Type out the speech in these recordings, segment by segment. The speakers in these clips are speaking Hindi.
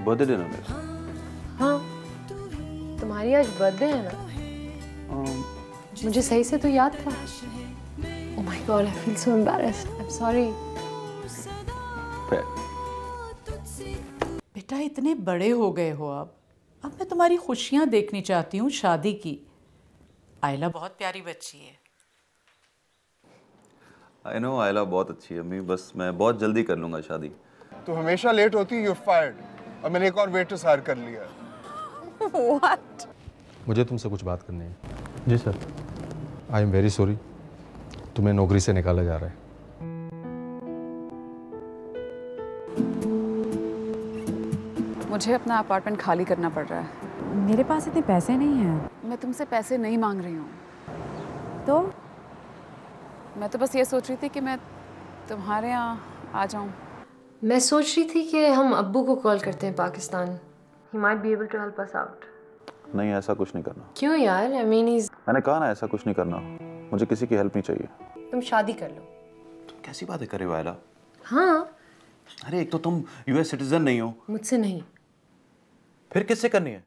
बर्थडे डिनर में? हाँ, तुम्हारी आज बर्थडे है ना? मुझे सही से तो याद था। Oh my God, I feel so embarrassed. I'm sorry. बेटा इतने बड़े हो गए हो अब मैं तुम्हारी खुशियाँ देखनी चाहती हूँ शादी की। आयला बहुत प्यारी बच्ची है। आई नो आयला बहुत अच्छी है अम्मी, बस मैं बहुत जल्दी कर लूँगा शादी। तो हमेशा लेट होती, यू फायर्ड। और मैंने एक और वेटर हायर कर लिया। What? मुझे तुमसे कुछ बात करनी है। जी sir. I am very sorry, तुम्हें नौकरी से निकाला जा रहा है। मुझे अपना अपार्टमेंट खाली करना पड़ रहा है। मेरे पास इतने पैसे नहीं हैं। मैं तुमसे पैसे नहीं मांग रही हूँ। तो मैं तो बस ये सोच रही थी कि मैं तुम्हारे यहाँ आ जाऊँ। मैं सोच रही थी कि हम अब्बू को कॉल करते हैं Pakistan. He might be able to help us out. नहीं, ऐसा कुछ नहीं करना। क्यों यार? I mean, मैंने कहा ना ऐसा कुछ नहीं करना, मुझे किसी की हेल्प नहीं चाहिए। तुम शादी कर लो। तुम कैसी बातें कर रही हो आयला? हाँ। अरे एक तो तुम यूएस सिटीजन नहीं हो। मुझसे नहीं। फिर किससे करनी है?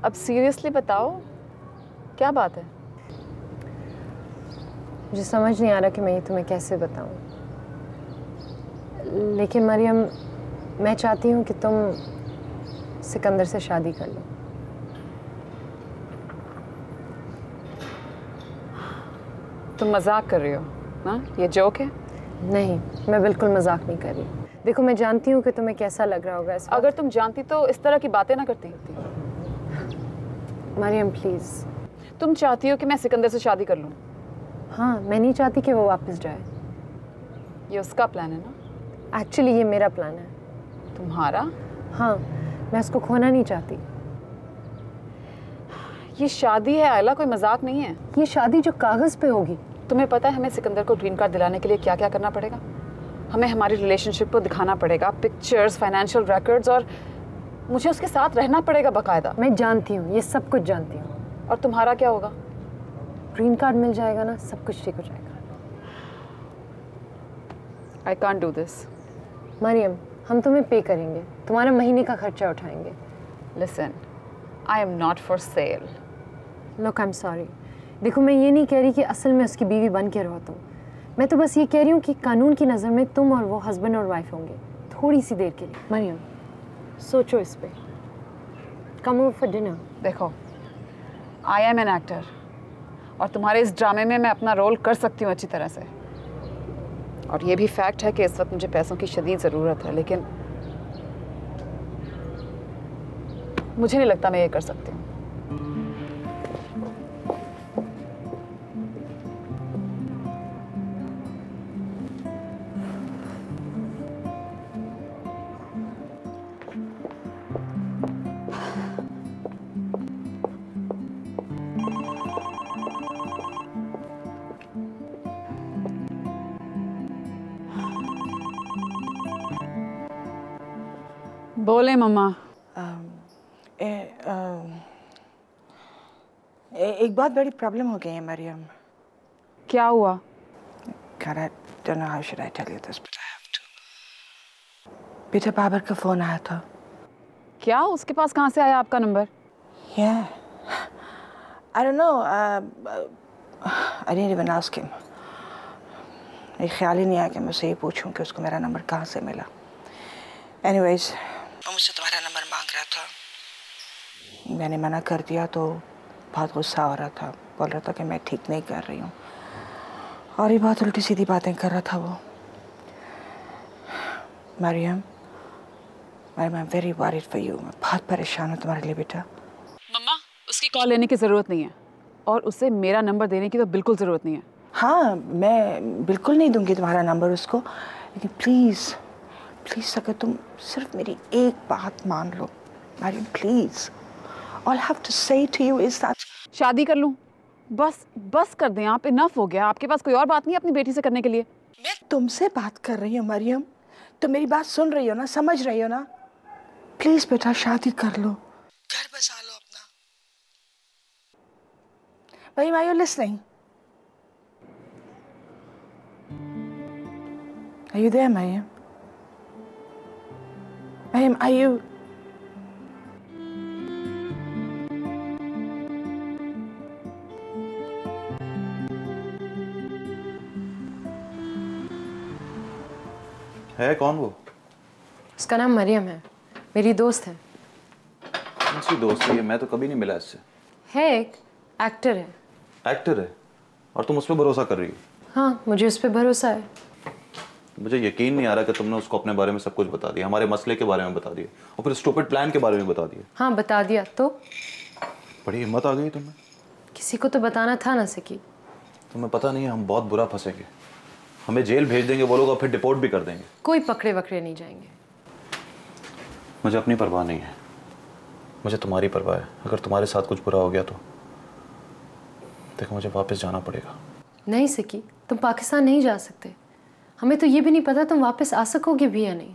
अब सीरियसली बताओ, क्या बात है? मुझे समझ नहीं आ रहा कि मैं ये तुम्हें कैसे बताऊं। लेकिन मरियम, मैं चाहती हूँ कि तुम सिकंदर से शादी कर लो। तुम मजाक कर रही हो ना? ये जोक है? नहीं, मैं बिल्कुल मजाक नहीं कर रही। देखो, मैं जानती हूँ कि तुम्हें कैसा लग रहा होगा। अगर तुम जानती तो इस तरह की बातें ना करती। मरियम प्लीज। तुम चाहती हो कि मैं सिकंदर से शादी कर लूं? हाँ, मैं नहीं चाहती कि वो वापस जाए। ये उसका प्लान है ना? एक्चुअली ये मेरा प्लान है। तुम्हारा? हाँ, मैं उसको खोना नहीं चाहती। ये शादी है आयला, कोई मजाक नहीं है। ये शादी जो कागज पे होगी। तुम्हें पता है हमें सिकंदर को ग्रीन कार्ड दिलाने के लिए क्या क्या करना पड़ेगा? हमें हमारी रिलेशनशिप को दिखाना पड़ेगा, पिक्चर्स, फाइनेंशियल रिकॉर्ड्स, और मुझे उसके साथ रहना पड़ेगा बाकायदा। मैं जानती हूँ, ये सब कुछ जानती हूँ। और तुम्हारा क्या होगा? ग्रीन कार्ड मिल जाएगा ना, सब कुछ ठीक हो जाएगा। I can't do this. Maryam, हम तुम्हें पे करेंगे, तुम्हारा महीने का खर्चा उठाएंगे। Listen, I am not for sale. Look, I'm sorry. देखो, मैं ये नहीं कह रही कि असल में उसकी बीवी बन के रहो तुम। मैं तो बस ये कह रही हूँ कि कानून की नज़र में तुम और वो हस्बैंड और वाइफ होंगे, थोड़ी सी देर के लिए। मरियम, सोचो इस पे। Come over for dinner. देखो, I am an actor, और तुम्हारे इस ड्रामे में मैं अपना रोल कर सकती हूँ अच्छी तरह से। और ये भी फैक्ट है कि इस वक्त मुझे पैसों की शदीद ज़रूरत है, लेकिन मुझे नहीं लगता मैं ये कर सकती हूँ। बोले मम्मा। एक बहुत बड़ी प्रॉब्लम हो गई है मरियम। क्या हुआ? God, I don't know how should I tell you this, but I have to. बेटा बाबर का फोन आया था। क्या? उसके पास कहाँ से आया आपका number? Yeah, I don't know. I didn't even ask him. मेरे ख्याल ही नहीं आया कि मैं उससे ये पूछूं कि उसको मेरा नंबर कहाँ से मिला। Anyways, वो मुझसे तुम्हारा नंबर मांग रहा था। मैंने मना कर दिया तो बहुत गुस्सा हो रहा था, बोल रहा था कि मैं ठीक नहीं कर रही हूँ, और ये बहुत उल्टी सीधी बातें कर रहा था वो। Mariam, I am very worried for you. मैं बहुत परेशान हूँ तुम्हारे लिए बेटा। मम्मा, उसकी कॉल लेने की ज़रूरत नहीं है, और उसे मेरा नंबर देने की तो बिल्कुल ज़रूरत नहीं है। हाँ, मैं बिल्कुल नहीं दूंगी तुम्हारा नंबर उसको, लेकिन प्लीज़ प्लीज़ अगर तुम सिर्फ मेरी एक बात मान लो Mariam, please. All I have to say to you is that शादी कर लूं? बस कर दें आप, इनफ हो गया। आपके पास कोई और बात नहीं है अपनी बेटी से करने के लिए? मैं तुमसे बात कर रही हूँ मरियम, तुम मेरी बात सुन रही हो ना, समझ रही हो ना? प्लीज़ बेटा शादी कर लो, घर बसा लो अपना। Mahim, are you listening? Are you there, Mahim? Mahim, are you? है कौन वो? उसका नाम मरियम है, मेरी दोस्त है। कौन सी दोस्त है? मैं तो कभी नहीं मिला इससे। है, एक एक्टर है। एक्टर है और तुम उस पर भरोसा कर रही हो? हाँ, मुझे उस पर भरोसा है। मुझे यकीन नहीं आ रहा कि तुमने उसको अपने बारे में सब कुछ बता दिया, हमारे मसले के बारे में बता दिया और फिर स्टूपिड प्लान के बारे में बता दिया। हाँ, बता दिया तो? बड़ी हिम्मत आ गई तुम्हें। किसी को तो बताना था ना सकी। तुम्हें पता नहीं है हम बहुत बुरा फंसेंगे, हमें जेल भेज देंगे वो लोग और फिर डिपोर्ट भी कर देंगे। कोई पकड़े वकड़े नहीं जाएंगे। मुझे अपनी परवाह नहीं है, मुझे तुम्हारी परवाह है। अगर तुम्हारे साथ कुछ बुरा हो गया तो देखो मुझे वापस जाना पड़ेगा। नहीं सकी, तुम पाकिस्तान नहीं जा सकते। हमें तो ये भी नहीं पता तुम वापस आ सकोगे भी या नहीं।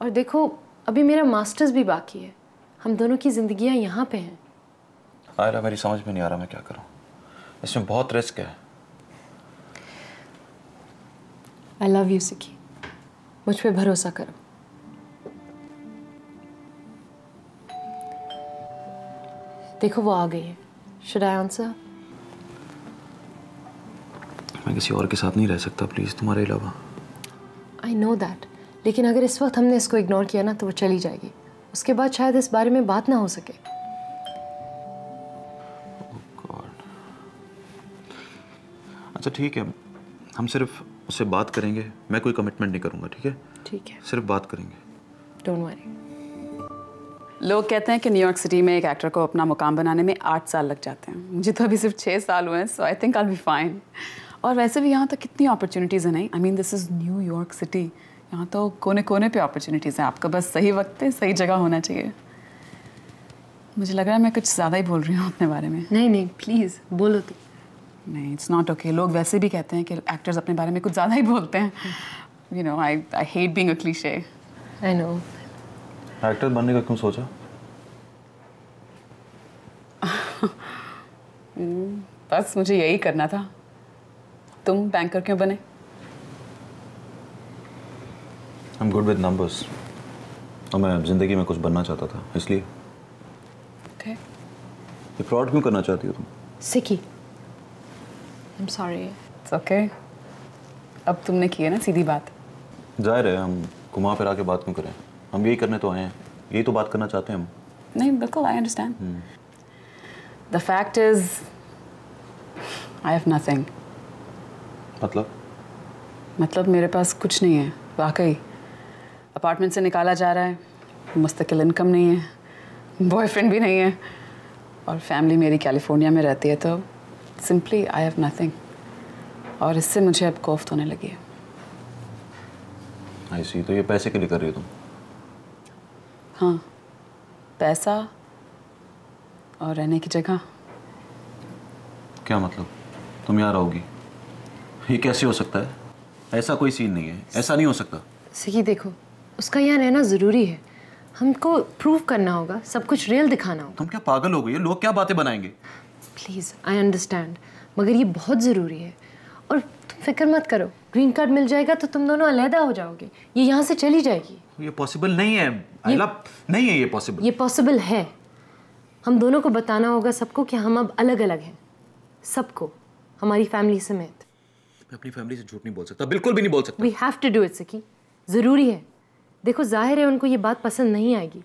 और देखो अभी मेरा मास्टर्स भी बाकी है, हम दोनों की जिंदगियां यहाँ पे हैं। आयरा मेरी समझ में नहीं आ रहा मैं क्या करूँ, इसमें बहुत रिस्क है। आई लव यू सिकी, मुझ पे भरोसा करो। देखो वो आ गई है। Should I answer? मैं किसी और के साथ नहीं रह सकता प्लीज तुम्हारे अलावा। आई नो दैट, लेकिन अगर इस वक्त हमने इसको इग्नोर किया ना तो वो चली जाएगी। उसके बाद शायद इस बारे में बात ना हो सके। अच्छा ठीक है, हम सिर्फ उससे बात करेंगे, मैं कोई कमिटमेंट नहीं करूंगा, ठीक है? ठीक है, सिर्फ बात करेंगे। Don't worry. लोग कहते हैं कि न्यूयॉर्क सिटी में एक एक्टर को अपना मुकाम बनाने में 8 साल लग जाते हैं। मुझे तो अभी सिर्फ 6 साल हुए हैं, so I think I will be fine. और वैसे भी यहाँ तो कितनी अपॉर्चुनिटीज़ हैं। नहीं, I mean this is New York City, यहाँ तो कोने कोने पे अपॉर्चुनिटीज़ हैं। आपका बस सही वक्त पे सही जगह होना चाहिए। मुझे लग रहा है मैं कुछ ज़्यादा ही बोल रही हूँ अपने बारे में। नहीं नहीं, प्लीज़ बोलो तो। नहीं, इट्स नॉट ओके। लोग वैसे भी कहते हैं कि एक्टर्स अपने बारे में कुछ ज़्यादा ही बोलते हैं। You know, I hate being a cliché. I know. Actor बनने का क्यों सोचा? बस मुझे यही करना था। तुम बैंकर क्यों बने? I'm good with numbers और मैं जिंदगी में कुछ बनना चाहता था इसलिए। ओके। ये फ्रॉड क्यों करना चाहती हो तुम? सिकी, I'm sorry. It's okay. अब तुमने की है ना सीधी बात। जाहिर है, हम घुमा फिरा के बात क्यों करें, हम यही करने तो आए हैं, यही तो बात करना चाहते हैं हम। नहीं, बिल्कुल, I understand. The fact is I have nothing. मतलब मेरे पास कुछ नहीं है वाकई। अपार्टमेंट से निकाला जा रहा है, मुस्तकिल इनकम नहीं है, बॉयफ्रेंड भी नहीं है और फैमिली मेरी कैलिफोर्निया में रहती है। तो सिंपली आई हैव नथिंग और इससे मुझे अब कोफ्त होने लगी है। आई सी, तो ये पैसे के लिए कर रही हो तुम? हाँ, पैसा और रहने की जगह। क्या मतलब? तुम यहाँ रहोगी? ये कैसे हो सकता है? ऐसा कोई सीन नहीं है, ऐसा नहीं हो सकता। सिकी देखो, उसका यहाँ रहना ज़रूरी है। हमको प्रूव करना होगा, सब कुछ रियल दिखाना होगा। तुम क्या पागल हो गई हो? लोग क्या बातें बनाएंगे? प्लीज़, आई अंडरस्टैंड, मगर ये बहुत ज़रूरी है। और तुम फिक्र मत करो, ग्रीन कार्ड मिल जाएगा तो तुम दोनों अलहदा हो जाओगे। ये यहाँ से चली जाएगी। ये पॉसिबल नहीं है आइला, नहीं है ये पॉसिबल। ये पॉसिबल है। हम दोनों को बताना होगा सबको कि हम अब अलग अलग हैं, सबको, हमारी फैमिली समेत। मैं अपनी फैमिली से झूठ नहीं बोल सकता, बिल्कुल भी नहीं बोल सकता। We have to do it सिकी, ज़रूरी है। देखो जाहिर है उनको ये बात पसंद नहीं आएगी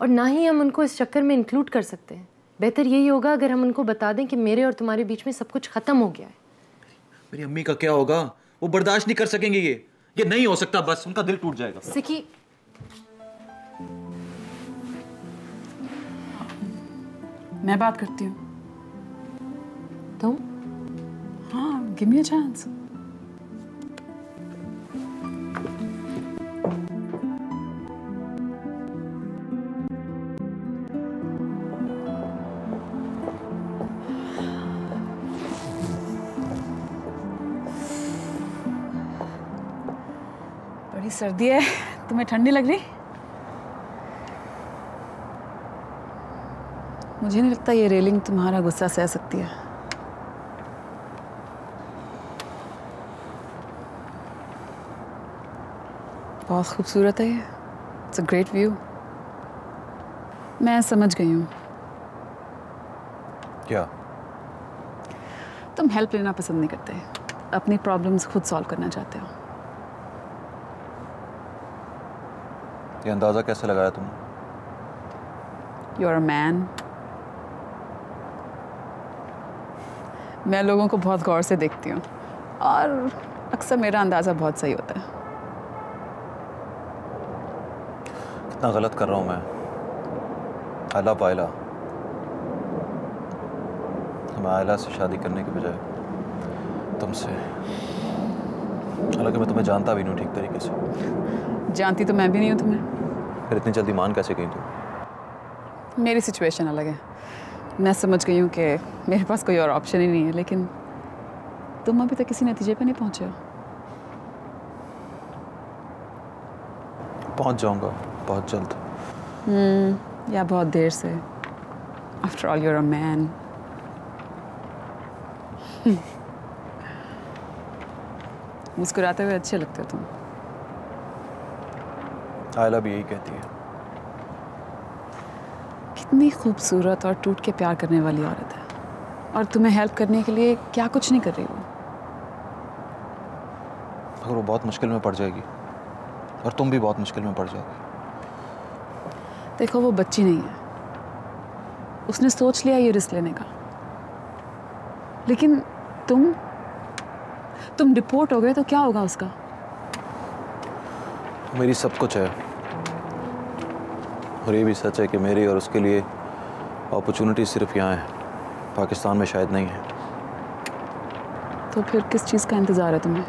और ना ही हम उनको इस चक्कर में इंक्लूड कर सकते हैं। बेहतर यही होगा अगर हम उनको बता दें कि मेरे और तुम्हारे बीच में सब कुछ ख़त्म हो गया है। मेरी अम्मी का क्या होगा? वो बर्दाश्त नहीं कर सकेंगे। ये नहीं हो सकता, बस उनका दिल टूट जाएगा। सिकी, मैं बात करती हूँ। तुम? हाँ, गिव मी अ चांस। बड़ी सर्दी है, तुम्हें ठंड नहीं लग रही? मुझे नहीं लगता ये रेलिंग तुम्हारा गुस्सा सह सकती है। बहुत खूबसूरत है ये, इट्स अ ग्रेट व्यू। मैं समझ गई हूँ, क्या? तुम हेल्प लेना पसंद नहीं करते, अपनी प्रॉब्लम्स खुद सॉल्व करना चाहते हो। ये अंदाज़ा कैसे लगाया तुमने? You are a man. मैं लोगों को बहुत गौर से देखती हूँ और अक्सर मेरा अंदाज़ा बहुत सही होता है। कितना गलत कर रहा हूँ मैं। आई लव आयला। मैं आयला से शादी करने के बजाय तुमसे, हालांकि मैं तुम्हें जानता भी नहीं ठीक तरीके से। जानती तो मैं भी नहीं हूँ तुम्हें। फिर इतनी जल्दी मान कैसे गई तुम? मेरी सिचुएशन अलग है। मैं समझ गई हूँ कि मेरे पास कोई और ऑप्शन ही नहीं है, लेकिन तुम अभी तक किसी नतीजे पे नहीं पहुँचे हो। पहुँच जाऊँगा बहुत जल्द। या बहुत देर से। After all you're a man. मुस्कुराते हुए अच्छे लगते हो तुम। आयला भी यही कहती है। कितनी खूबसूरत और टूट के प्यार करने वाली औरत है, और तुम्हें हेल्प करने के लिए क्या कुछ नहीं कर रही हो। अगर वो बहुत मुश्किल में पड़ जाएगी और तुम भी बहुत मुश्किल में पड़ जाओगे। देखो, वो बच्ची नहीं है, उसने सोच लिया ये रिस्क लेने का। लेकिन तुम डिपोर्ट हो गए तो क्या होगा उसका? मेरी सब कुछ है, और ये भी सच है कि मेरी और उसके लिए अपॉर्चुनिटी सिर्फ यहाँ है, पाकिस्तान में शायद नहीं है। तो फिर किस चीज़ का इंतज़ार है तुम्हें?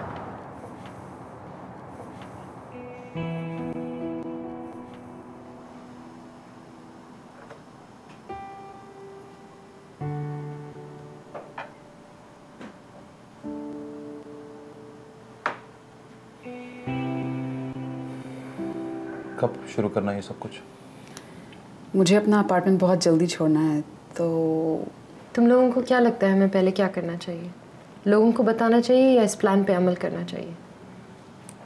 कब शुरू करना है ये सब कुछ? मुझे अपना अपार्टमेंट बहुत जल्दी छोड़ना है, तो तुम लोगों को क्या लगता है हमें पहले क्या करना चाहिए? लोगों को बताना चाहिए या इस प्लान पे अमल करना चाहिए?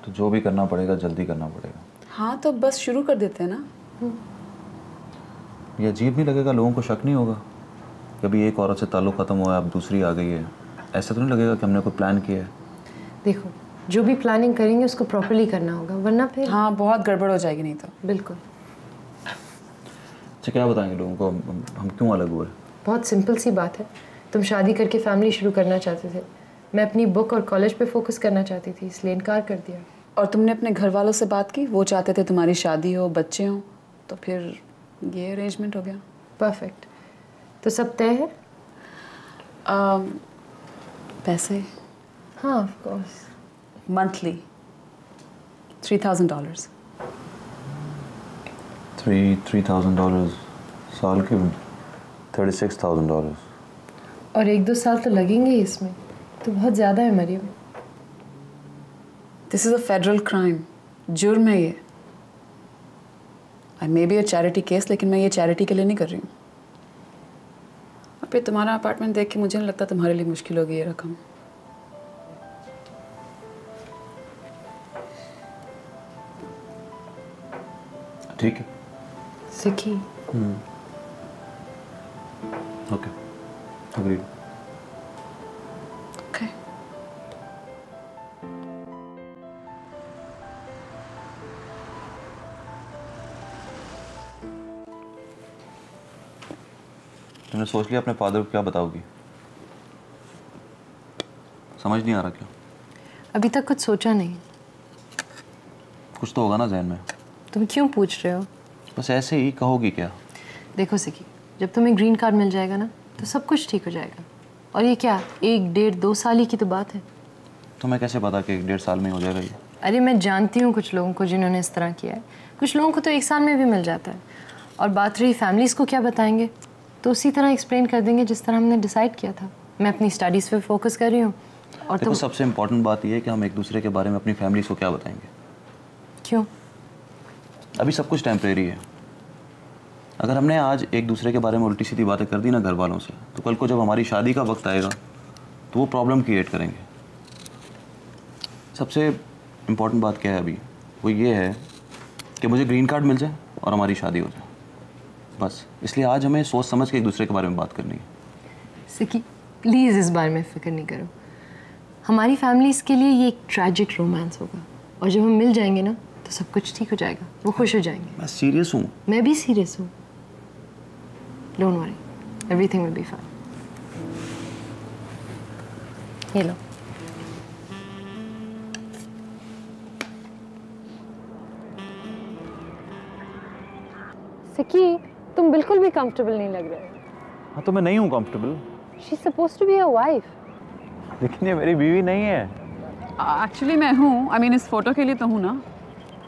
तो जो भी करना पड़ेगा जल्दी करना पड़ेगा। हाँ, तो बस शुरू कर देते हैं ना। ये अजीब नहीं लगेगा? लोगों को शक नहीं होगा कि अभी एक औरत से ताल्लुक़ ख़त्म हुआ है, अब दूसरी आ गई है? ऐसा तो नहीं लगेगा कि हमने कोई प्लान किया है? देखो, जो भी प्लानिंग करेंगे उसको प्रॉपर्ली करना होगा, वरना फिर हाँ, बहुत गड़बड़ हो जाएगी नहीं तो। बिल्कुल। अच्छा, क्या बताएंगे लोगों को हम क्यों अलग हुए? बहुत सिंपल सी बात है। तुम शादी करके फैमिली शुरू करना चाहते थे, मैं अपनी बुक और कॉलेज पे फोकस करना चाहती थी, इसलिए इनकार कर दिया। और तुमने अपने घर वालों से बात की? वो चाहते थे तुम्हारी शादी हो, बच्चे हों, तो फिर ये अरेंजमेंट हो गया। परफेक्ट। तो सब तय है? पैसे? हाँ, ऑफ कोर्स। मंथली $3,000। $3,000 साल के $36,000। और 1-2 साल तो लगेंगे ही इसमें, तो बहुत ज़्यादा है Mariam. This is a federal crime, जुर्म है ये। I may be a charity case, लेकिन मैं ये चैरिटी के लिए नहीं कर रही हूँ। और फिर तुम्हारा अपार्टमेंट देख के मुझे नहीं लगता तुम्हारे लिए मुश्किल होगी ये रकम। ठीक है। सिखी। Okay, agree. ओके। तुमने सोच लिया अपने फादर को क्या बताओगी? समझ नहीं आ रहा क्या? अभी तक कुछ सोचा नहीं। कुछ तो होगा ना जहन में। तुम क्यों पूछ रहे हो? बस ऐसे ही कहोगी क्या? देखो सिकी, जब तुम्हें ग्रीन कार्ड मिल जाएगा ना तो सब कुछ ठीक हो जाएगा। और ये क्या 1, 1.5, 2 साल ही की तो बात है। तुम्हें कैसे पता कि 1-1.5 साल में हो जाएगा ये? अरे मैं जानती हूँ कुछ लोगों को जिन्होंने इस तरह किया है, कुछ लोगों को तो 1 साल में भी मिल जाता है। और बात रही फैमिलीज़ को क्या बताएंगे, तो उसी तरह एक्सप्लेन कर देंगे जिस तरह हमने डिसाइड किया था। मैं अपनी स्टडीज़ पे फोकस कर रही हूँ। और देखो, सबसे इम्पोर्टेंट बात यह है कि हम एक दूसरे के बारे में अपनी फैमिलीज़ को क्या बताएंगे। क्यों? अभी सब कुछ टेम्परेरी है। अगर हमने आज एक दूसरे के बारे में उल्टी सीधी बातें कर दी ना घर वालों से, तो कल को जब हमारी शादी का वक्त आएगा तो वो प्रॉब्लम क्रिएट करेंगे। सबसे इम्पोर्टेंट बात क्या है अभी वो ये है कि मुझे ग्रीन कार्ड मिल जाए और हमारी शादी हो जाए, बस। इसलिए आज हमें सोच समझ के एक दूसरे के बारे में बात करनी है। सिकी प्लीज़ इस बारे में फ़िक्र नहीं करो। हमारी फैमिलीज़ के लिए ये एक ट्रैजिक रोमांस होगा, और जब हम मिल जाएंगे ना तो सब कुछ ठीक हो जाएगा, वो खुश हो जाएंगे। मैं सीरियस हूँ। मैं भी सीरियस हूँ। Don't worry, everything will be fine. ये लो। सिकी, तुम बिल्कुल भी कंफर्टेबल नहीं लग रहे हो। हाँ तो मैं नहीं हूँ comfortable. She is supposed to be your wife. लेकिन ये मेरी बीवी नहीं है। एक्चुअली मैं हूँ, आई मीन इस फोटो के लिए तो हूँ ना।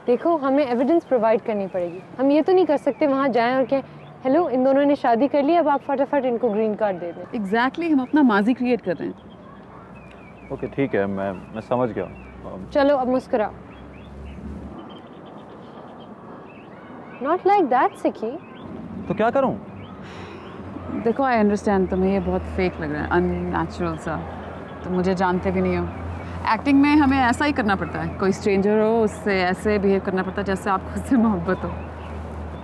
देखो, हमें एविडेंस प्रोवाइड करनी पड़ेगी। हम ये तो नहीं कर सकते वहाँ जाएं और कहें हेलो इन दोनों ने शादी कर ली, अब आप फटाफट इनको ग्रीन कार्ड दे दें। एग्जैक्टली, हम अपना माजी क्रिएट कर रहे हैं। ओके ठीक है, मैं समझ गया। चलो अब मुस्कुराओ। नॉट लाइक दैट सिकी। तो क्या करूँ? देखो आई अंडरस्टैंड तुम्हें ये बहुत फेक लग रहा है, अननेचुरल सा, तो मुझे जानते भी नहीं हो। एक्टिंग में हमें ऐसा ही करना पड़ता है, कोई स्ट्रेंजर हो उससे ऐसे बिहेव करना पड़ता है जैसे आपको उससे मोहब्बत हो।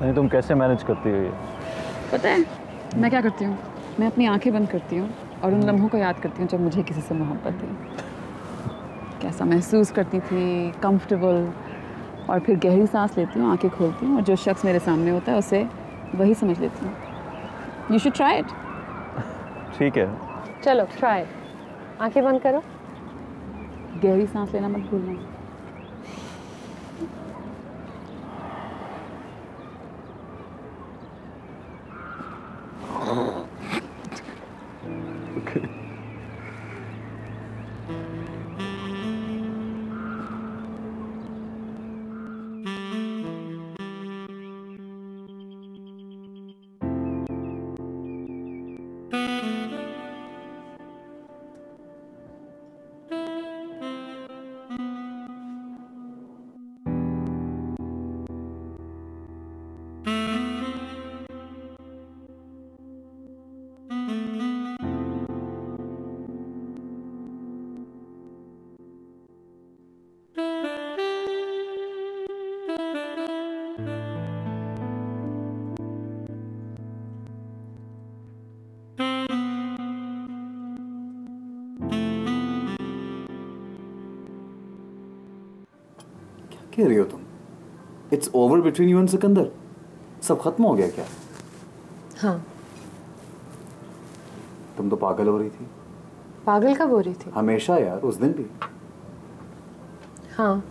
नहीं, तुम कैसे मैनेज करती हो ये? पता है मैं क्या करती हूँ? मैं अपनी आंखें बंद करती हूँ और उन लम्हों को याद करती हूँ जब मुझे किसी से मोहब्बत थी, कैसा महसूस करती थी, कंफर्टेबल, और फिर गहरी सांस लेती हूँ, आंखें खोलती हूँ और जो शख्स मेरे सामने होता है उसे वही समझ लेती हूँ। You should try it. ठीक है, चलो ट्राई। आंखें बंद करो। गहरी सांस लेना मत भूलना। कह रही हो तुम? It's over between you and Sikandar? सब खत्म हो गया क्या? हाँ। तुम तो पागल हो रही थी। पागल कब हो रही थी? हमेशा यार, उस दिन भी। हाँ,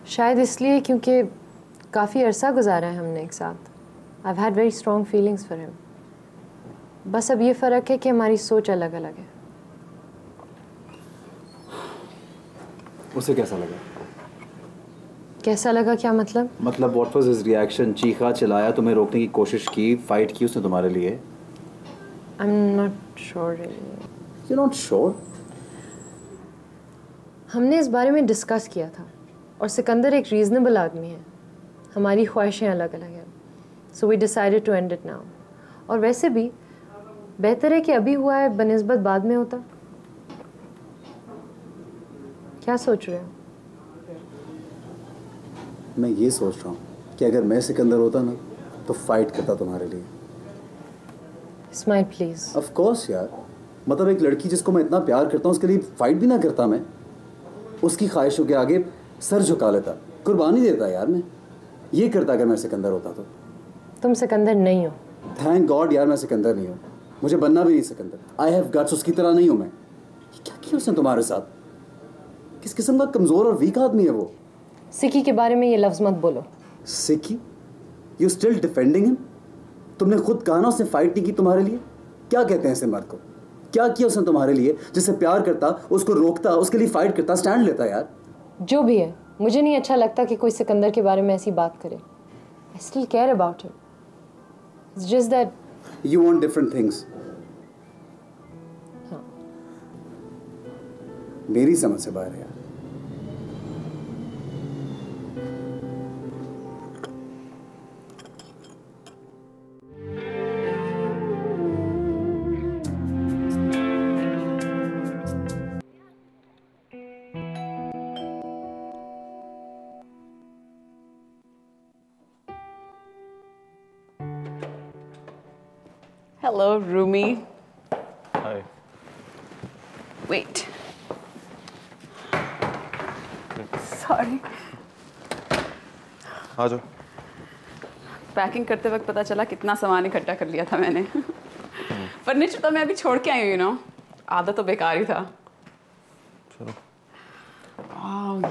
शायद इसलिए क्योंकि काफ़ी अरसा गुजारा है हमने एक साथ। I've had very strong feelings for him. बस अब ये फ़र्क है कि हमारी सोच अलग अलग है। उसे कैसा लगा? कैसा लगा क्या मतलब? मतलब व्हाट वाज हिज रिएक्शन? चीखा, चिल्लाया, तुम्हें रोकने की कोशिश की, फाइट की उसने तुम्हारे लिए? I'm not sure really. You're not sure? हमने इस बारे में डिस्कस किया था और सिकंदर एक रीज़नेबल आदमी है, हमारी ख्वाहिशें अलग अलग हैं, so we decided to end it now. और वैसे भी बेहतर है कि अभी हुआ है बनिस्बत बाद में होता। क्या सोच रहे हो? मैं ये सोच रहा हूँ कि अगर मैं सिकंदर होता ना तो फाइट करता तुम्हारे लिए। Smile please. ऑफ कोर्स यार, मतलब एक लड़की जिसको मैं इतना प्यार करता हूँ उसके लिए फाइट भी ना करता मैं? उसकी ख्वाहिशों के आगे सर झुका लेता, कुर्बानी देता यार। मैं ये करता अगर मैं सिकंदर होता तो। तुम सिकंदर नहीं हो। थैंक गॉड यार, मैं सिकंदर नहीं हूँ, मुझे बनना भी नहीं सिकंदर। आई हैव गट्स, उसकी तरह नहीं हूँ मैं। क्या किया उसने तुम्हारे साथ? किस किस्म का कमज़ोर और वीक आदमी है वो? सिकी के बारे में ये लफ्ज़ मत बोलो। सिकी? You still defending him? तुमने खुद कहा ना उसने फाइट नहीं की तुम्हारे लिए। क्या कहते हैं ऐसे मर्द को? क्या किया उसने तुम्हारे लिए? जिससे प्यार करता, उसको रोकता, उसके लिए फाइट करता, स्टैंड लेता यार। जो भी है, मुझे नहीं अच्छा लगता कि कोई सिकंदर के बारे में ऐसी बात करे। I still care about him. It's just that you want different things. हाँ। मेरी समझ से बाहर है यार। Hello, Rumi. Hi. Wait. Sorry. आ जाओ। पैकिंग करते वक्त पता चला कितना सामान इकट्ठा कर लिया था मैंने। फर्नीचर तो मैं अभी छोड़ के आई हूँ, you know. आधा तो बेकार ही था। चलो।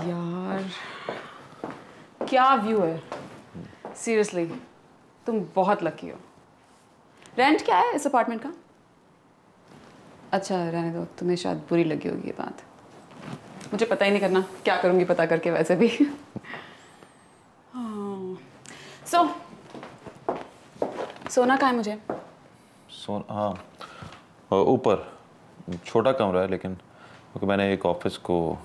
यार, क्या व्यू है। सीरियसली, तुम बहुत लकी हो। रेंट क्या है इस अपार्टमेंट का? अच्छा रहने दो, तुम्हें शायद बुरी लगी होगी ये बात। मुझे पता ही नहीं करना, क्या करूँगी पता करके वैसे भी। सो सोना कहाँ है मुझे? हाँ, ऊपर छोटा कमरा है, लेकिन क्योंकि मैंने एक ऑफिस को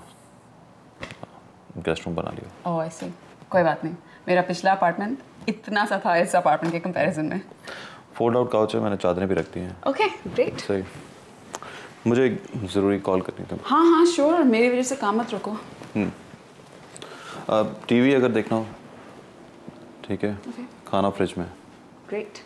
गेस्ट रूम बना लिया। ओह ऐसे, कोई बात नहीं। मेरा पिछला अपार्टमेंट इतना सा था इस अपार्टमेंट के कंपैरिजन में। फोल्ड आउट काउच है, मैंने चादरें भी रखती हैं। Okay great. सही। मुझे एक ज़रूरी कॉल करनी थी। हाँ हाँ श्योर, मेरी वजह से काम मत रोको। टीवी अगर देखना हो ठीक है। खाना फ्रिज में। ग्रेट।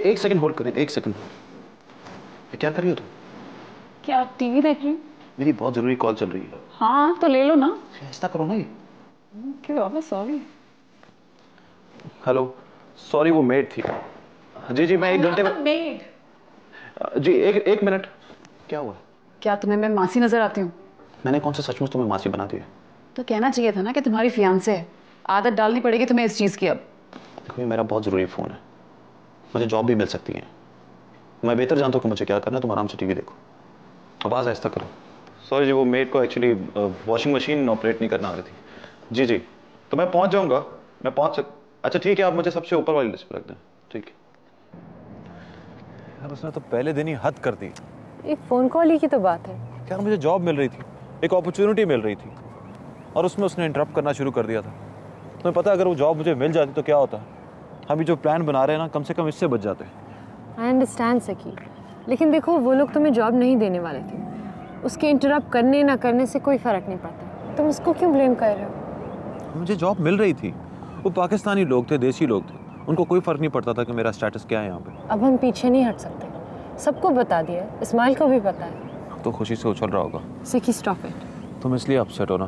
एक सेकंड होल्ड करें, एक सेकंड। क्या कर रही हो तुम? क्या टीवी देख रही हूँ? मेरी बहुत जरूरी कॉल चल रही है। हाँ तो ले लो ना। ऐसा करो ना ये। क्यों बाबा सॉरी। हेलो, सॉरी वो मेड थी। जी जी मैं 1 घंटे में। मेड? जी एक मिनट। क्या हुआ? क्या तुम्हें मैं मासी नजर आती हूँ? मैंने कौन सा सचमुच तुम्हें मासी बना दिया? तो कहना चाहिए था ना कि तुम्हारी फियांसे है। आदत डालनी पड़ेगी तुम्हें इस चीज की अब। देखो ये मेरा बहुत जरूरी फोन है, मुझे जॉब भी मिल सकती है। मैं बेहतर जानता हूँ कि मुझे क्या करना है। तुम आराम से टीवी देखो, आवाज़ ऐसा करो। सॉरी जी, वो मेड को एक्चुअली वॉशिंग मशीन ऑपरेट नहीं करना आ रही थी। जी जी तो मैं पहुँच जाऊँगा, मैं पहुँच अच्छा ठीक है, आप मुझे सबसे ऊपर वाली लिस्ट पर रख दें। ठीक है यार उसने तो पहले दिन ही हद कर दी। एक फ़ोन कॉल ही की तो बात है। यार मुझे जॉब मिल रही थी, एक अपॉर्चुनिटी मिल रही थी, और उसमें उसने इंटरप्ट करना शुरू कर दिया था। तुम्हें पता है अगर वो जॉब मुझे मिल जाती तो क्या होता? हम जो प्लान बना रहे हैं ना, कम से कम इससे बच जाते। आई अंडरस्टैंड सकी, लेकिन देखो वो लोग तुम्हें जॉब नहीं देने वाले थे। उसके इंटरप्ट करने ना करने से कोई फ़र्क नहीं पड़ता। तुम उसको क्यों ब्लेम कर रहे हो? मुझे जॉब मिल रही थी, वो पाकिस्तानी लोग थे, देसी लोग थे, उनको कोई फ़र्क नहीं पड़ता था कि मेरा स्टेटस क्या है यहाँ पे। अब हम पीछे नहीं हट सकते, सबको बता दिया, इस्माइल को भी पता है। तो खुशी से उछल रहा होगा। सिकी स्टॉप इट। तुम इसलिए अपसेट हो ना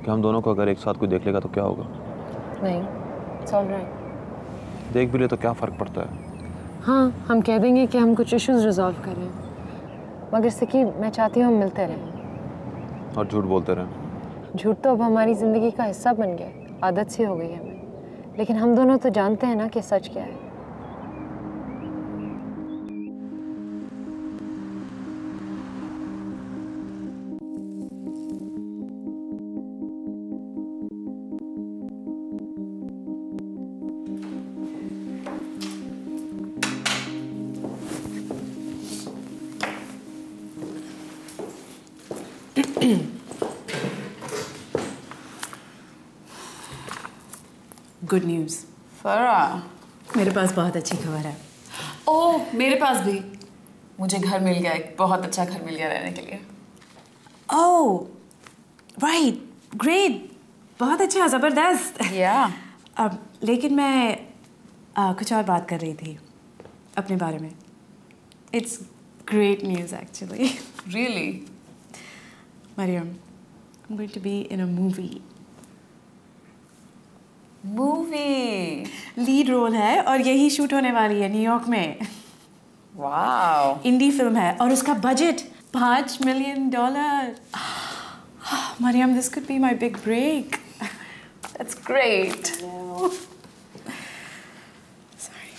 कि हम दोनों को अगर एक साथ कोई देख लेगा तो क्या होगा? नहीं, इट्स ऑलराइट। देख भी ले तो क्या फ़र्क पड़ता है? हाँ, हम कह देंगे कि हम कुछ इश्यूज रिजॉल्व कर रहे हैं, मगर सिकी मैं चाहती हूँ हम मिलते रहें। और झूठ बोलते रहें। झूठ तो अब हमारी ज़िंदगी का हिस्सा बन गया, आदत सी हो गई है हमें। लेकिन हम दोनों तो जानते हैं ना कि सच क्या है। Good news. फरा, मेरे पास बहुत अच्छी खबर है। ओह मेरे पास भी। मुझे घर मिल गया, एक बहुत अच्छा घर मिल गया रहने के लिए। ओह राइट, ग्रेट, बहुत अच्छा, ज़बरदस्त। या लेकिन मैं कुछ और बात कर रही थी अपने बारे में। It's great news actually. Really? Mariam, I am going to be in a movie. Movie? Lead role है और यही शूट होने वाली है न्यूयॉर्क में। वाओ। इंडी फिल्म है और उसका budget $5 million। Mariam, this could be my big break. That's great. Sorry.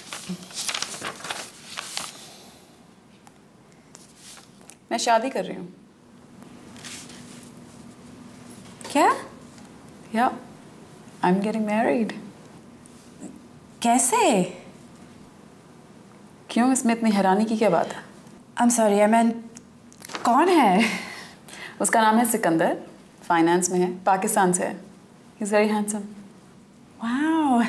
मैं शादी कर रही हूँ। क्या? या I'm getting married. कैसे? क्यों, इसमें इतनी हैरानी की क्या बात है? I'm sorry, I meant कौन है? उसका नाम है सिकंदर, फाइनेंस में है, पाकिस्तान से है। He's very handsome. Wow.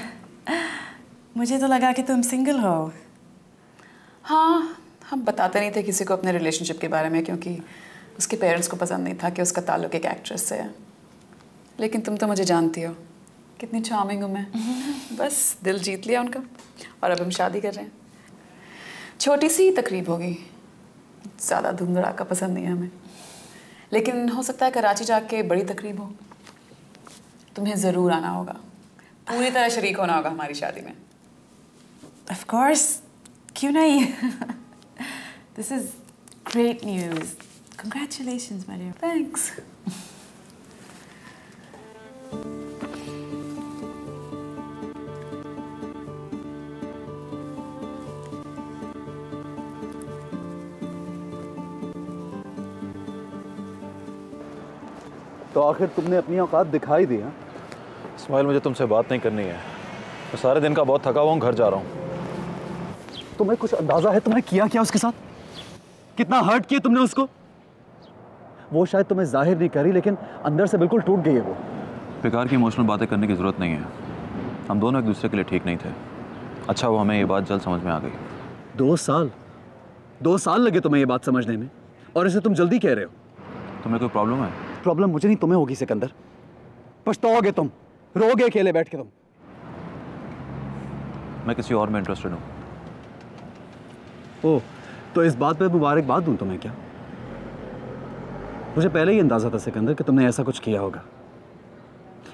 मुझे तो लगा कि तुम सिंगल हो। हाँ, हम बताते नहीं थे किसी को अपने रिलेशनशिप के बारे में क्योंकि उसके पेरेंट्स को पसंद नहीं था कि उसका ताल्लुक एक एक्ट्रेस से है। लेकिन तुम तो मुझे जानती हो, कितनी चार्मिंग हूँ मैं। बस दिल जीत लिया उनका और अब हम शादी कर रहे हैं। छोटी सी तकरीब होगी, ज़्यादा धूम धड़ाका पसंद नहीं है हमें, लेकिन हो सकता है कराची जाके बड़ी तकरीब हो। तुम्हें ज़रूर आना होगा, पूरी तरह शरीक होना होगा हमारी शादी में। Of course, क्यों नहीं? This is great news. Congratulations, Maria. Thanks. तो आखिर तुमने अपनी औकात दिखाई दी। हाँ इस्माइल, मुझे तुमसे बात नहीं करनी है। मैं सारे दिन का बहुत थका हुआ हूँ, घर जा रहा हूँ। तुम्हें कुछ अंदाजा है तुमने किया क्या उसके साथ? कितना हर्ट किया तुमने उसको? वो शायद तुम्हें जाहिर नहीं करी लेकिन अंदर से बिल्कुल टूट गई है वो। बेकार की इमोशनल बातें करने की ज़रूरत नहीं है। हम दोनों एक दूसरे के लिए ठीक नहीं थे। अच्छा वो हमें ये बात जल्द समझ में आ गई। 2 साल लगे तुम्हें ये बात समझने में और इसे तुम जल्दी कह रहे हो। तुम्हें कोई प्रॉब्लम है? प्रॉब्लम मुझे नहीं तुम्हें होगी सिकंदर। पछताओगे तुम, रोगे अकेले बैठ के तुम। मैं किसी और में इंटरेस्टेड हूँ। ओह, तो इस बात पे मुबारकबाद दूं तुम्हें क्या? मुझे पहले ही अंदाजा था सिकंदर कि तुमने ऐसा कुछ किया होगा।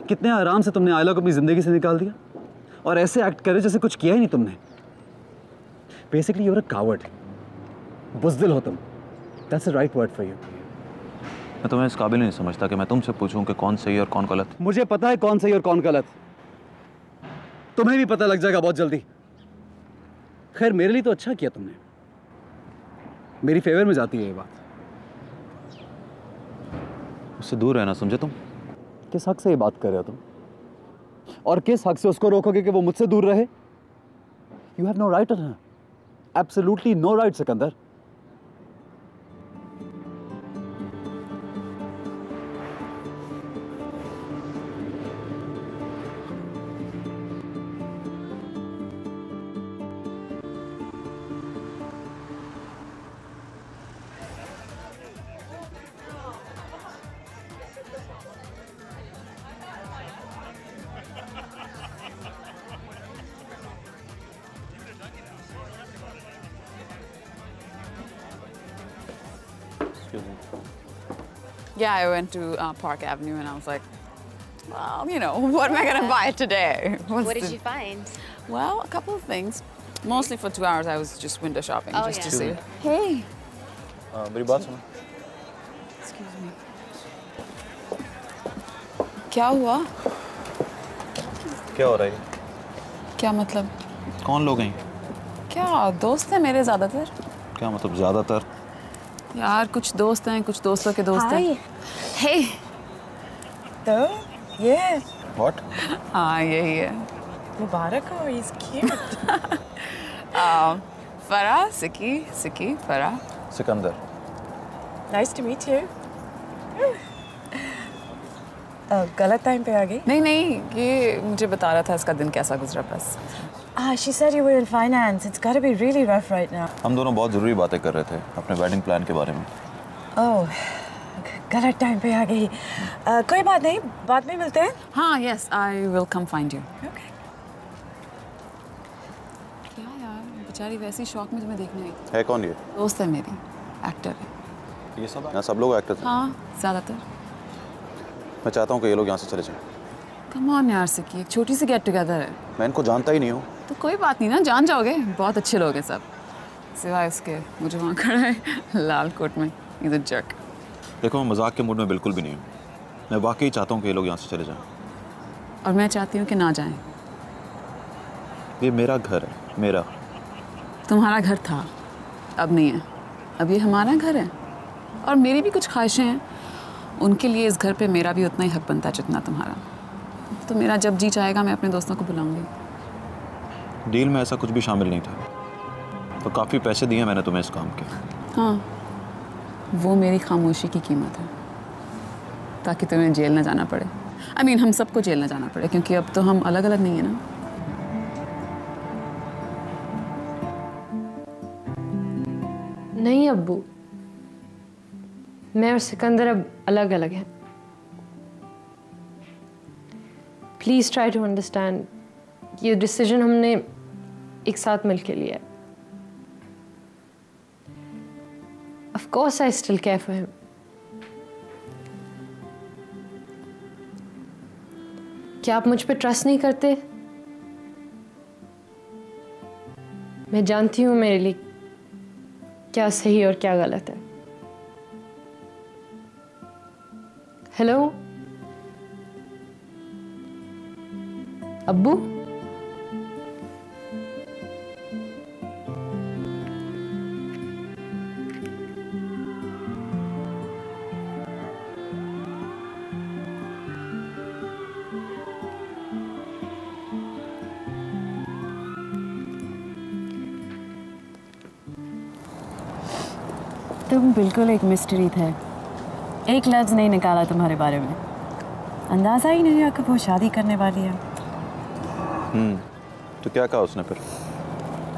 कितने आराम से तुमने आयला को अपनी जिंदगी से निकाल दिया और ऐसे एक्ट करे जैसे कुछ किया ही नहीं तुमने। बेसिकली यूर अ कावर्ड, बुज़दिल हो तुम। That's the right word for you. मैं तुम्हें इस काबिल नहीं समझता कि मैं तुमसे पूछूं कि कौन सही और कौन गलत। मुझे पता है कौन सही और कौन गलत। तुम्हें भी पता लग जाएगा बहुत जल्दी। खैर मेरे लिए तो अच्छा किया तुमने, मेरी फेवर में जाती है ये बात। उससे दूर रहना, समझे तुम? किस हक से ये बात कर रहे हो तुम? और किस हक से उसको रोकोगे कि वो मुझसे दूर रहे? You have no right on her, absolutely no right Sikandar. Yeah, I went to Park Avenue and I was like, well, you know, what am I going to buy today? What did you find? Well, a couple of things. Mostly for 2 hours I was just window shopping just to see. Hey. मेरी बात सुनो। Excuse me. क्या हुआ? क्या हो रहा है? क्या मतलब? कौन लोग हैं? क्या दोस्त हैं मेरे ज़्यादातर? क्या मतलब ज़्यादातर? यार कुछ दोस्त हैं, कुछ दोस्तों के दोस्त हैं। Hey. तो ये है? What? हाँ यही है। मुबारक हो, he's cute. फरा, सिकी, फरा। Sikandar. Nice to meet you. गलत टाइम पे आ गई? नहीं, ये मुझे बता रहा था इसका दिन कैसा गुजरा बस। She said you were in finance. It's got to be really rough right now. हम दोनों बहुत ज़रूरी बातें कर रहे थे अपने वेडिंग प्लान के बारे में। Oh, गलत टाइम पे आ गई। कोई बात नहीं, बाद में मिलते हैं। हाँ, yes, I will come find you. Okay. क्या यार, बेचारी वैसी शौक में तुम्हें देखने आई। है कौन ये? दोस्त है मेरी, एक्टर है। ये सब यहाँ सब लोग एक्टर हैं? हाँ, ज़्यादातर। मैं चाहता हूँ कि ये लोग यहाँ से चले जाएं। कम ऑन यार सिकी, एक छोटी सी गेट टुगेदर है। मैं इनको जानता ही नहीं हूँ। तो कोई बात नहीं ना, जान जाओगे, बहुत अच्छे लोग हैं सब। सिवाय उसके मुझे वहाँ खड़ा है लाल कोट में, इज अ जर्क। देखो मैं मजाक के मूड में बिल्कुल भी नहीं हूँ। मैं वाकई चाहता हूँ कि ये लोग यहाँ से चले जाएं। और मैं चाहती हूँ कि ना जाएं। ये मेरा घर है, मेरा। तुम्हारा घर था, अब नहीं है। अब ये हमारा घर है और मेरी भी कुछ ख्वाहिशें हैं। उनके लिए इस घर पे मेरा भी उतना ही हक बनता है जितना तुम्हारा। तो मेरा जब जी चाहेगा मैं अपने दोस्तों को बुलाऊंगी। डील में ऐसा कुछ भी शामिल नहीं था, तो काफ़ी पैसे दिए मैंने तुम्हें इस काम के। हाँ, वो मेरी खामोशी की कीमत है, ताकि तुम्हें जेल ना जाना पड़े। I mean, हम सबको जेल ना जाना पड़े, क्योंकि अब तो हम अलग अलग नहीं है ना। नहीं अब्बू, मैं और सिकंदर अब अलग अलग हैं। प्लीज ट्राई टू अंडरस्टैंड, ये डिसीजन हमने एक साथ मिलकर लिया है। Of course I still care for him. क्या आप मुझ पे ट्रस्ट नहीं करते? मैं जानती हूँ मेरे लिए क्या सही और क्या गलत है। हेलो अब्बू, तुम बिल्कुल एक मिस्ट्री थे। एक लफ्ज़ नहीं निकाला तुम्हारे बारे में। अंदाज़ा ही नहीं हुआ कि वो शादी करने वाली है। तो क्या कहा उसने फिर?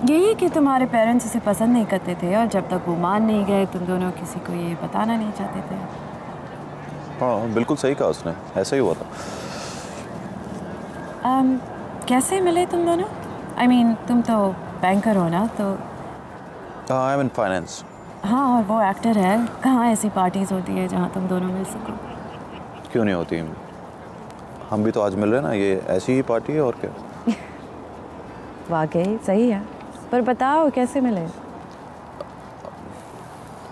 यही कि तुम्हारे पेरेंट्स उसे पसंद नहीं करते थे और जब तक वो मान नहीं गए तुम दोनों किसी को ये बताना नहीं चाहते थे। हाँ बिल्कुल सही कहा उसने, ऐसा ही हुआ था। कैसे मिले तुम दोनों? I mean, तुम तो बैंकर हो ना, तो आई एम इन फाइनेंस। हाँ, और वो एक्टर है। कहाँ ऐसी पार्टीज होती है जहाँ तुम दोनों मिल सको? क्यों नहीं होती, हम भी तो आज मिल रहे हैं ना, ये ऐसी ही पार्टी है और क्या। वाकई सही है, पर बताओ कैसे मिले?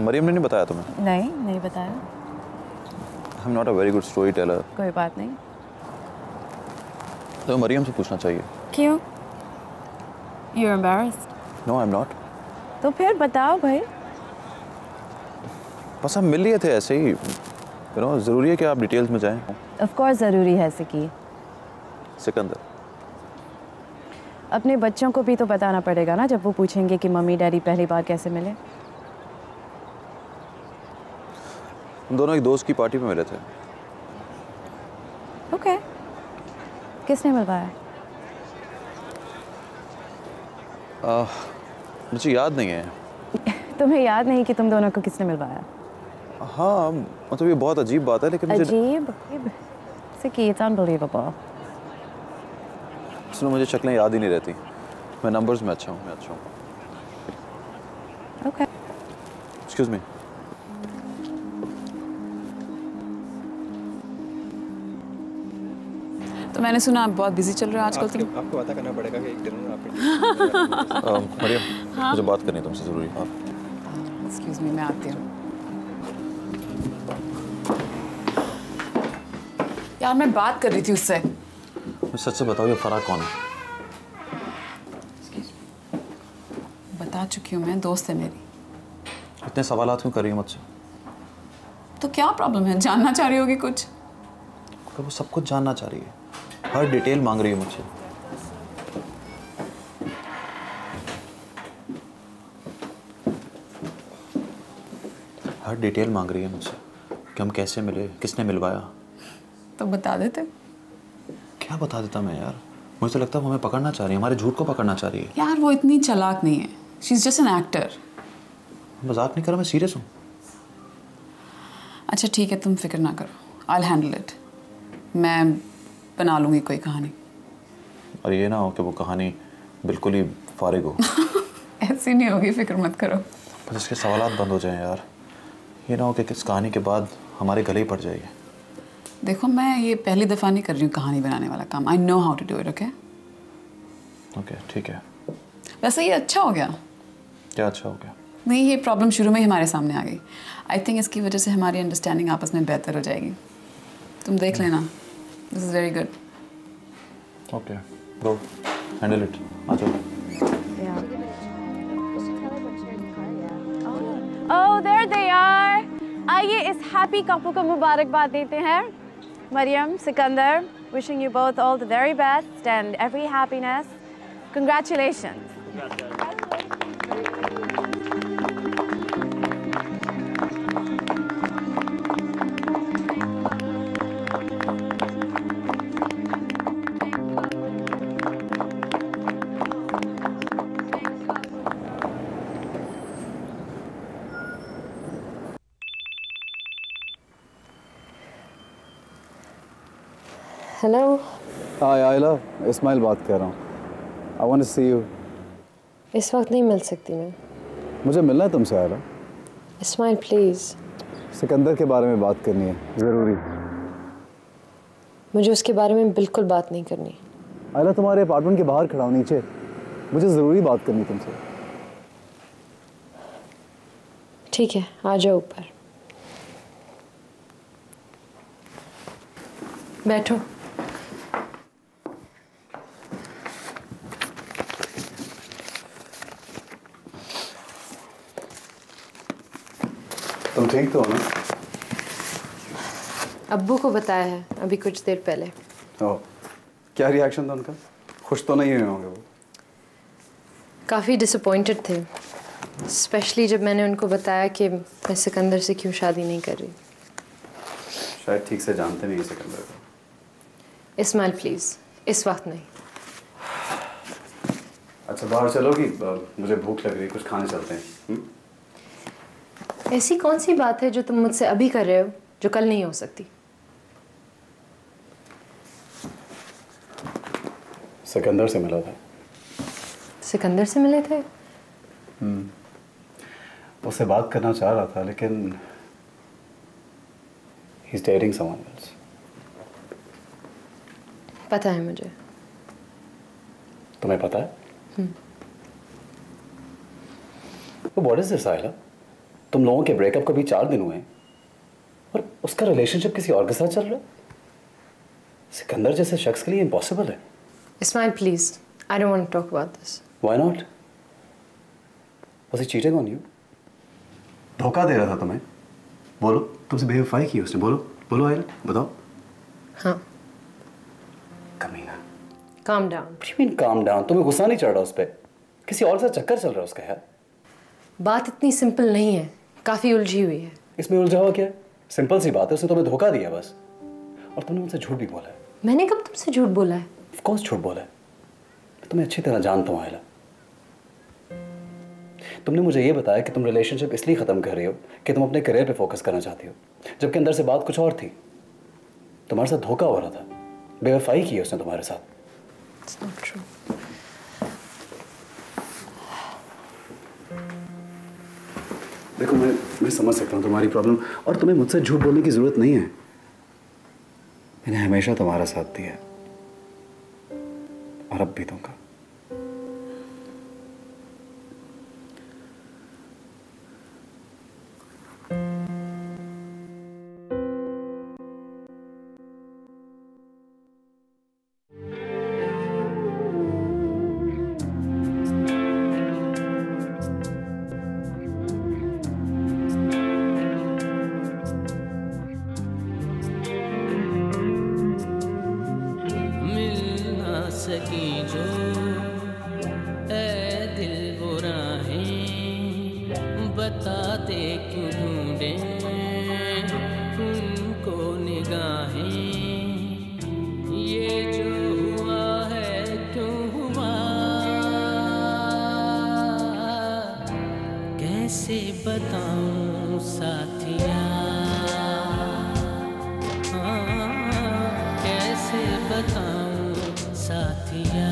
मरियम ने नहीं बताया तुम्हें? नहीं बताया। आई am not a very good story teller. कोई बात नहीं। तो मरियम से पूछना चाहिए। क्यों? You're embarrassed? No I am not. तो फिर बताओ भाई। बस हम मिल लिए थे ऐसे ही, ज़रूरी है कि आप डिटेल्स में जाएं? ऑफ कोर्स ज़रूरी है सिकी। सिकंदर, अपने बच्चों को भी तो बताना पड़ेगा ना, जब वो पूछेंगे कि मम्मी डैडी पहली बार कैसे मिले। हम दोनों एक दोस्त की पार्टी में मिले थे। ओके, किसने मिलवाया? मुझे याद नहीं है। तुम्हें याद नहीं कि तुम दोनों को किसने मिलवाया? हाँ मतलब ये बहुत अजीब बात है, लेकिन अजीब? सिकी, इट्स अनबिलीवेबल। सुनो, मुझे शक्लें याद ही नहीं रहती। मैं नंबर्स में अच्छा हूँ। ओके। Excuse me. तो मैंने सुना आप बहुत बिजी चल रहे हो आजकल। तुम आपको पता करना पड़ेगा कि एक डिनर आपके मरियम, मुझे बात करनी है तुमसे ज़रूरी। एक्सक्यूज मी, मैं आती हूँ। यार मैं बात कर रही थी उससे। सच से बताओ, ये फराक कौन है? बता चुकी हूँ मैं, दोस्त है मेरी। इतने सवालात क्यों कर रही हो मुझसे? तो क्या प्रॉब्लम है? जानना चाह रही होगी कुछ? तो वो सब कुछ जानना चाह रही है, हर डिटेल मांग रही है मुझसे। हर डिटेल मांग रही है मुझसे कि हम कैसे मिले, किसने मिलवाया। तो बता देते। क्या बता देता मैं यार? मुझे तो लगता है वो हमें पकड़ना चाह रही है, हमारे झूठ को पकड़ना चाह रही है। यार वो इतनी चालाक नहीं है, she is just an actor. मजाक नहीं कर रहा, मैं सीरियस हूँ। अच्छा ठीक है, तुम फिक्र ना करो, आई विल हैंडल इट। मैं बना लूँगी कोई कहानी। और ये ना हो कि वो कहानी बिल्कुल ही फारिग हो। ऐसी नहीं होगी, फिक्र मत करो। बस इसके सवालात बंद हो जाएं यार। ये ना हो कि किस कहानी के बाद हमारे गले ही पड़ जाएगी। देखो मैं ये पहली दफ़ा नहीं कर रही हूँ कहानी बनाने वाला काम। I know how to do it. Okay okay ठीक है। वैसे ये अच्छा हो गया। क्या अच्छा हो गया? नहीं, ये प्रॉब्लम शुरू में ही हमारे सामने आ गई। आई थिंक इसकी वजह से हमारी अंडरस्टैंडिंग आपस में बेहतर हो जाएगी। तुम देख लेना, this is very good. Okay go handle it. आ जाओ। Oh there they are. आइए इस हैप्पी कपल को मुबारकबाद देते हैं। Mariam, Sikandar, Wishing you both all the very best and every happiness. Congratulations. Hello. Hi Ayla, Ismail बात कर रहा हूँ। I want to see you. इस वक्त नहीं मिल सकती मैं। मुझे मिलना है तुमसे आयला। इस्माइल प्लीज़। सिकंदर के बारे में बात करनी है, ज़रूरी। मुझे उसके बारे में बिल्कुल बात नहीं करनी। आयला तुम्हारे अपार्टमेंट के बाहर खड़ा हूँ नीचे, मुझे ज़रूरी बात करनी तुमसे। ठीक है, आ जाओ ऊपर। बैठो। तुम ठीक तो हो ना? अब्बू को बताया है अभी कुछ देर पहले। ओह, क्या रिएक्शन था उनका? खुश तो नहीं हुए होंगे वो? काफ़ी डिसअपॉइंटेड थे, स्पेशली जब मैंने उनको बताया कि मैं सिकंदर से क्यों शादी नहीं कर रही। शायद ठीक से जानते नहीं सिकंदर को। इस्माइल प्लीज़, इस वक्त नहीं। अच्छा बाहर चलोगी? मुझे भूख लग रही है, कुछ खाने चलते हैं। ऐसी कौन सी बात है जो तुम मुझसे अभी कर रहे हो जो कल नहीं हो सकती? सिकंदर से मिला था। सिकंदर से मिले थे? उससे बात करना चाह रहा था लेकिन he is dating someone else. पता है मुझे। तुम्हें पता है? तो व्हाट इज दिस आयला? तुम लोगों के ब्रेकअप को भी 4 दिन हुए हैं और उसका रिलेशनशिप किसी और के साथ चल रहा है। सिकंदर जैसे शख्स के लिए इम्पॉसिबल है। Ismail please, I don't want to talk about this. Why not? Was he cheating on you? धोखा दे रहा था तुम्हें? बोलो, तुमसे बेवफाई की उसने? बोलो बोलो आयला, बताओ। हाँ। कमीना। Calm down. What you mean calm down? तुम्हें गुस्सा नहीं चढ़ रहा उस पर? किसी और से चक्कर चल रहा है उसका यार? बात इतनी सिंपल नहीं है, काफी उलझी हुई है। इसमें उलझा हुआ क्या है? सिंपल सी बात है, उसने तुम्हें धोखा दिया बस। और तुमने मुझसे झूठ भी बोला है। मैंने कब तुमसे झूठ बोला है? ऑफ कोर्स झूठ बोला है। मैं तुम्हें अच्छी तरह जानता हूँ आयला। तुमने मुझे ये बताया कि तुम रिलेशनशिप इसलिए खत्म कर रही हो कि तुम अपने करियर पे फोकस करना चाहती हो, जबकि अंदर से बात कुछ और थी। तुम्हारे साथ धोखा हो रहा था, बेवफाई की उसने तुम्हारे साथ। It's not true. देखो मैं समझ सकता हूँ तुम्हारी प्रॉब्लम, और तुम्हें मुझसे झूठ बोलने की जरूरत नहीं है। मैंने हमेशा तुम्हारा साथ दिया और अब भी दूंगा। कैसे बताऊं साथिया, कैसे बताऊं साथिया।